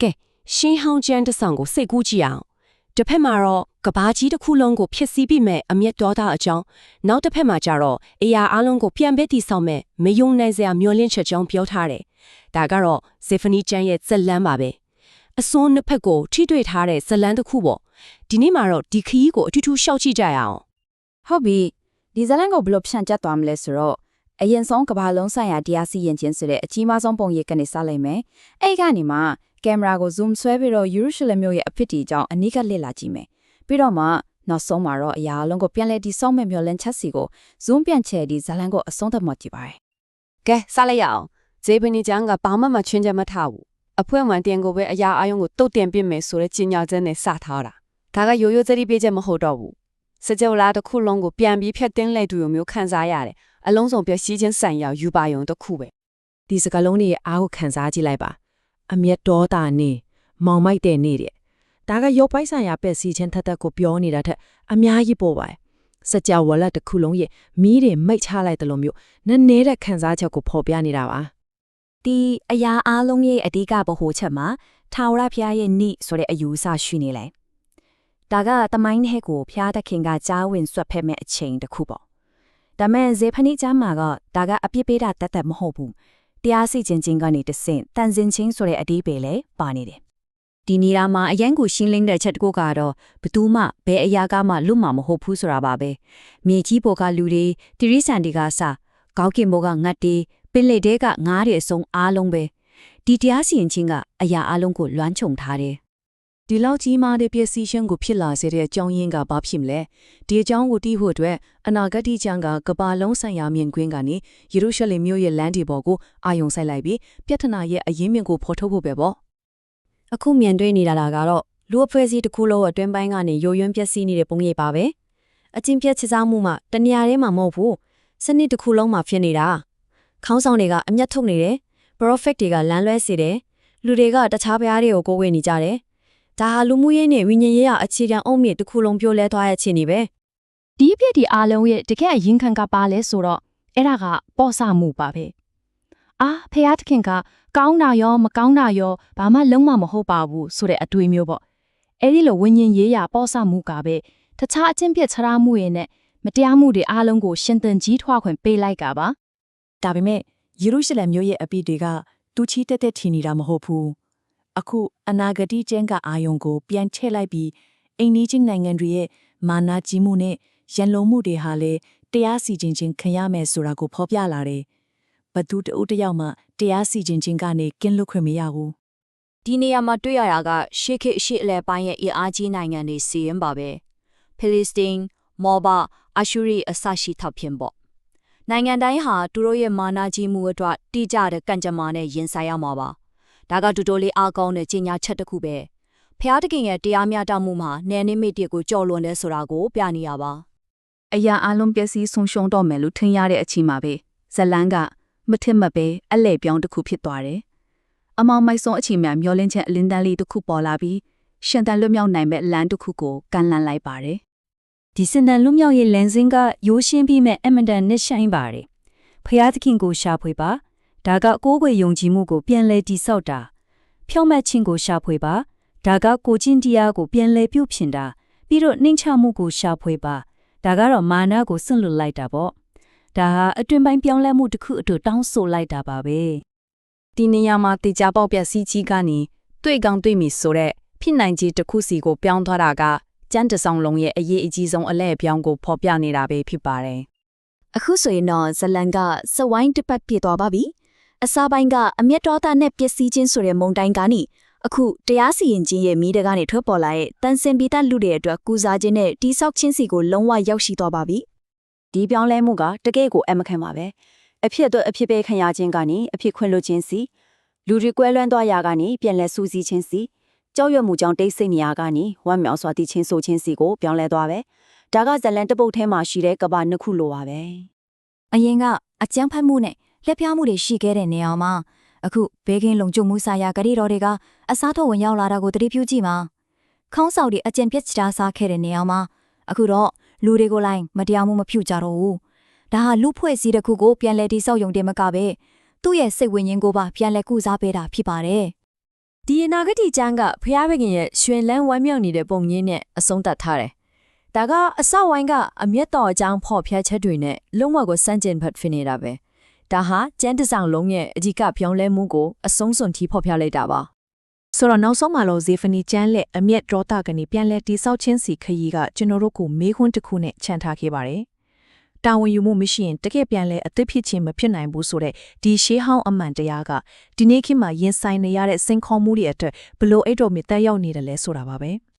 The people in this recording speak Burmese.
ကဲရှင်းဟောင်းကျန်းတစ်ဆောင်ကိုစိတ်ကူးကြည့်အောင်တစ်ဖက်မှာတော့ကဘာကြီးတစ်ခုလုံးကိုဖျက်ဆီးပြီးမဲ့အမျက်တော်သားအကြောင်းနောက်တစ်ဖက်မှာကျတော့အရာအလုံးကိုပြန်ပဲတည်ဆောက်မဲ့မယုံနိုင်စရာမျှော်လင့်ချက်ကြောင်းပြောထားတယ်ဒါကတော့ဇေဖနီကျန်းရဲ့ဇက်လန်းပါပဲအစွန်းနှစ်ဖက်ကိုထိတွေ့ထားတဲ့ဇက်လန်းတစ်ခုပေါ့ဒီနေ့မှာတော့ဒီခရီးကိုအထူးထူးရှောက်ကြည့်ကြရအောင်ဟုတ်ပြီဒီဇလန်ကိုဘယ်လိုဖြန့်ကျက်သွားမလဲဆိုတော့အရင်ဆုံးကဘာလုံးဆိုင်ရာတရားစီရင်ခြင်းဆိုတဲ့အကြီးမားဆုံးပုံရိပ်ကနေစလိုက်မယ်အဲ့ကနေမှကင်မရာကို zoom ဆွဲပြီးတော့ယေရုရှလင်မြို့ရဲ့အဖြစ်ဒီအကြောင်းအနီးကပ်လေ့လာကြည့်မယ်ပြီးတော့မှနောက်ဆုံးမှာတော့အရာအလုံးကိုပြန်လဲဒီစောင့်မဲ့မျောလင်းချက်စီကို zoom ပြန်ချဲဒီဇလန်ကိုအဆုံးသတ်မှကြည့်ပါရယ်ကဲစလိုက်ရအောင်ဇေဖနီကျန်းကဘာမှချွင်းချက်မထားဘူးအဖွဲ့ဝင်တင်ကိုပဲအရာအယုံကိုတုတ်တင်ပြမယ်ဆိုတဲ့ကြီးညာချက်နဲ့စထားတာဒါကရိုးရိုးသတိပေးချက်မဟုတ်တော့ဘူးစကြဝဠာတစ်ခုလုံးကိုပြန်ပြီးဖျက်သိမ်းလိုက်သူမျိုးခံစားရတယ်အလုံးစုံပျက်စီးခြင်းဆိုင်ရာယူပါယုံတစ်ခုပဲဒီစကလုံးတွေအားကိုခံစားကြည့်လိုက်ပါအမျက်တော်တာနေမောင်မိုက်တဲ့နေတဲ့ဒါကရုပ်ပိုက်ဆိုင်ရာပျက်စီးခြင်းထက်ကိုပြောနေတာထက်အများကြီးပေါ်ပါတယ်စကြဝဠာတစ်ခုလုံးရဲ့မီးတွေမိတ်ချလိုက်တယ်လို့မျိုးနည်းနည်းတဲ့ခံစားချက်ကိုဖော်ပြနေတာပါဒီအရာအားလုံးရဲ့အဓိကဗဟိုချက်မှာထာဝရဘုရားရဲ့နိဆိုတဲ့အယူအဆရှိနေလဲဒါကတမိုင်းဟဲ့ကိုဘုရားသခင်ကကြားဝင်ဆွတ်ဖက်မဲ့အချိန်တစ်ခုပေါ့ဒါမဲ့ဇေဖနီကျမ်းမှာကဒါကအပြစ်ပေးတာတတ်မဟုတ်ဘူးတရားစီရင်ခြင်းကနေတဆင့်တန်စင်ချင်းဆိုတဲ့အဓိပ္ပာယ်လည်းပါနေတယ်ဒီနေရာမှာအရင်ကရှင်းလင်းတဲ့ချက်တကူကတော့ဘသူမှဘယ်အရာကမှလွတ်မှာမဟုတ်ဘူးဆိုတာပါပဲမြေကြီးပေါ်ကလူတွေတိရိစ္ဆာန်တွေကစကောင်းကင်ဘောကငတ်တွေပင်လေတဲကငါးတွေအစုံအားလုံးပဲဒီတရားစီရင်ခြင်းကအရာအလုံးကိုလွှမ်းခြုံထားတယ်ဒီလောက်ကြီးမားတဲ့ပျက်စီးခြင်းကိုဖြစ်လာစေတဲ့အကြောင်းရင်းကဘာဖြစ်မလဲဒီအကြောင်းကိုသိဖို့အတွက်အနာဂတ်ကျမ်းကကဘာလုံးဆိုင်ရာမြင်ကွင်းကနေယေရုရှလင်မြို့ရဲ့လမ်းတွေပေါ်ကိုအာယုံဆိုင်လိုက်ပြီးပြဿနာရဲ့အရင်းမြစ်ကိုဖော်ထုတ်ဖို့ပဲပေါ့အခုမြင်တွေ့နေတာကတော့လူအဖွဲ့အစည်းတစ်ခုလုံးအတွင်းပိုင်းကနေယိုယွင်းပျက်စီးနေတဲ့ပုံရိပ်ပါပဲအချင်းပြက်ချစားမှုမှတနေရာထဲမှာမဟုတ်ဘူးစနစ်တစ်ခုလုံးမှာဖြစ်နေတာခေါင်းဆောင်တွေကအမျက်ထုတ်နေတယ် prophet တွေကလမ်းလွဲစေတယ်လူတွေကတခြားဘုရားတွေကိုကိုးဝေနေကြတယ်ဒါဟာလူမှုရေးနဲ့ဝိညာဉ်ရေးအအခြေခံအုံမြစ်တစ်ခုလုံးပြိုလဲသွားရဲ့အခြေအနေပဲဒီအဖြစ်ဒီအားလုံးရဲ့တကယ်အရင်ခံကပါလဲဆိုတော့အဲ့ဒါကပေါ့ဆမှုပါပဲဖះသခင်ကကောင်းတာရောမကောင်းတာရောဘာမှလုံးဝမဟုတ်ပါဘူးဆိုတဲ့အတွေ့မျိုးပေါ့အဲ့ဒီလိုဝိညာဉ်ရေးရပေါ့ဆမှုကပဲတခြားအချင်းပြက်ချရာမှုရဲ့နဲ့မတရားမှုတွေအားလုံးကိုရှင်သန်ကြီးထွားခွင့်ပေးလိုက်ကပါဒါပေမဲ့ယေရုရှလင်မြို့ရဲ့အပိတွေကတူချီတက်ထီနေတာမဟုတ်ဘူးအခုအနာဂတိကျမ်းကအာယုံကိုပြန်ထည့်လိုက်ပြီးအိမ်နီးချင်းနိုင်ငံတွေရဲ့မာနကြီးမှုနဲ့ရန်လုံးမှုတွေဟာလည်းတရားစီရင်ခြင်းခံရမယ်ဆိုတာကိုဖော်ပြလာတယ်။ဘသူတဦးတယောက်မှတရားစီရင်ခြင်းကနေကင်းလွတ်ခွင့်မရဘူး။ဒီနေရာမှာတွေ့ရတာကရှေးခေတ်အရှိအလယ်ပိုင်းရဲ့အင်အားကြီးနိုင်ငံတွေစီရင်ပါပဲ။ဖိလစ်စတင်း၊မော်ဘာ၊အာရှုရိအစရှိထောက်ဖြစ်ပေါ့။နိုင်ငံတိုင်းဟာသူတို့ရဲ့မာနကြီးမှုအတွက်တိကျတဲ့ကံကြမ္မာနဲ့ရင်ဆိုင်ရမှာပါ။ဒါကတူတိုလေးအားကောင်းတဲ့ကြီးညာချက်တစ်ခုပဲဖျားတခင်ရဲ့တရားမျှတမှုမှာနယ်နိမိတ်တွေကိုကြော်လွန်တဲ့ဆိုတာကိုပြနေရပါအရာအလုံးပျက်စီးဆုံးရှုံးတော့မယ်လို့ထင်ရတဲ့အချိန်မှာပဲဇလန်းကမထစ်မပဲအလဲ့ပြောင်းတစ်ခုဖြစ်သွားတယ်အမောင်မိုက်ဆုံးအချိန်မှမျောလင်းချက်အလင်းတန်းလေးတစ်ခုပေါ်လာပြီးရှင်တန်လွတ်မြောက်နိုင်မဲ့လမ်းတစ်ခုကိုကန်လန်လိုက်ပါတယ်ဒီစင်တန်လွတ်မြောက်ရေးလမ်းစဉ်ကရိုးရှင်းပြီးမဲ့အမန်တန်နဲ့ဆိုင်ပါတယ်ဖျားသခင်ကိုရှာဖွေပါဒါကကိုးကွယ်ယုံကြည်မှုကိုပြန်လဲတည်ဆောက်တာဖြောင့်မတ်ခြင်းကိုရှာဖွေပါဒါကကိုချင်းတရားကိုပြန်လဲပြုပြင်တာပြီးတော့နှိမ့်ချမှုကိုရှာဖွေပါဒါကတော့မာနကိုစွန့်လွတ်လိုက်တာပေါ့ဒါဟာအတွင်ပိုင်းပြောင်းလဲမှုတစ်ခုအတူတောင်းဆိုလိုက်တာပါပဲဒီနေရာမှာတေချာပေါက်ပြစီကြီးကနေတွေ့ကောင်းတွေ့မိဆိုတဲ့ဖြစ်နိုင်ခြေတစ်ခုစီကိုပြောင်းသွားတာကကျန်းတဆောင်လုံးရဲ့အရေးအကြီးဆုံးအလဲ့ပြောင်းကိုဖော်ပြနေတာပဲဖြစ်ပါတယ်အခုဆိုရင်တော့ဇလန်ကစဝိုင်းတစ်ပတ်ပြည့်သွားပါပြီအစားပိုင်းကအမျက်တော်သားနဲ့ပျက်စီးခြင်းဆိုတဲ့မုန်တိုင်းကနေအခုတရားစီရင်ခြင်းရဲ့မိတကနေထွက်ပေါ်လာတဲ့တန်စင်ပီတာလူတွေအတွက်ကူစားခြင်းနဲ့တိဆောက်ခြင်းစီကိုလုံးဝရောက်ရှိသွားပါပြီဒီပြောင်းလဲမှုကတကယ့်ကိုအမခံပါပဲအဖြစ်အတွက်အဖြစ်ပဲခံရခြင်းကနေအဖြစ်ခွင့်လွှတ်ခြင်းစီလူတွေကွဲလွမ်းသွားရာကနေပြန်လဲစူးစီးခြင်းစီကြောက်ရွံ့မှုကြောင့်တိတ်ဆိတ်နေရာကနေဝမ်းမြောက်စွာတည်ခြင်းဆိုခြင်းစီကိုပြောင်းလဲသွားပဲဒါကဇလန်တပုတ်ထဲမှာရှိတဲ့ကဘာနှစ်ခုလိုပါပဲအရင်ကအကြမ်းဖက်မှုနဲ့လက်ပြမှုတွေရှိခဲ့တဲ့နေရာမှာအခုဘေးကင်းလုံခြုံမှုဆိုင်ရာဂရီတော်တွေကအစားထိုးဝင်ရောက်လာတာကိုသတိပြုကြည့်ပါခေါင်းဆောင်တွေအကြံပြစ်ချတာစားခဲ့တဲ့နေရာမှာအခုတော့လူတွေကိုလိုက်မတရားမှုမပြုကြတော့ဘူးဒါဟာလူဖွဲ့စည်းတစ်ခုကိုပြန်လဲတိဆောက်ယုံတယ်မကပဲသူ့ရဲ့စိတ်ဝိညာဉ်ကိုပါပြန်လဲကုစားပေးတာဖြစ်ပါတယ် ဒီအနာဂတ်ကျမ်းကဖျားဘခင်ရဲ့ရွှင်လန်းဝမ်းမြောက်နေတဲ့ပုံရင်းနဲ့အဆုံးသတ်ထားတယ်။ဒါကအစဝိုင်းကအမျက်တော်အကြောင်းဖော်ပြချက်တွေနဲ့လုံးဝကိုစန့်ကျင်ဖက်ဖြစ်နေတာပဲ။ဒါဟာကျမ်းတစ်စောင်လုံးရဲ့အဓိကပြောင်းလဲမှုကိုအဆုံးစွန်ထိဖော်ပြလိုက်တာပါ။ ဆိုတော့နောက်ဆုံးမှာလို့ဇေဖနီကျမ်းလက်အမျက်ဒေါသကနေပြန်လဲတိဆောက်ခြင်းစီခရီးကကျွန်တော်တို့ကိုမေးခွန်းတစ်ခုနဲ့ခြံထားခဲ့ပါတယ်။တာဝန်ယူမှုမရှိရင်တကယ်ပြန်လဲအသက်ဖြစ်ခြင်းမဖြစ်နိုင်ဘူးဆိုတဲ့ဒီရှေးဟောင်းအမှန်တရားကဒီနေ့ခေတ်မှာရင်ဆိုင်နေရတဲ့စိန်ခေါ်မှုတွေအတွက်ဘလို့အဲ့တော်မြတ်တက်ရောက်နေတယ်လဲဆိုတာပါပဲ။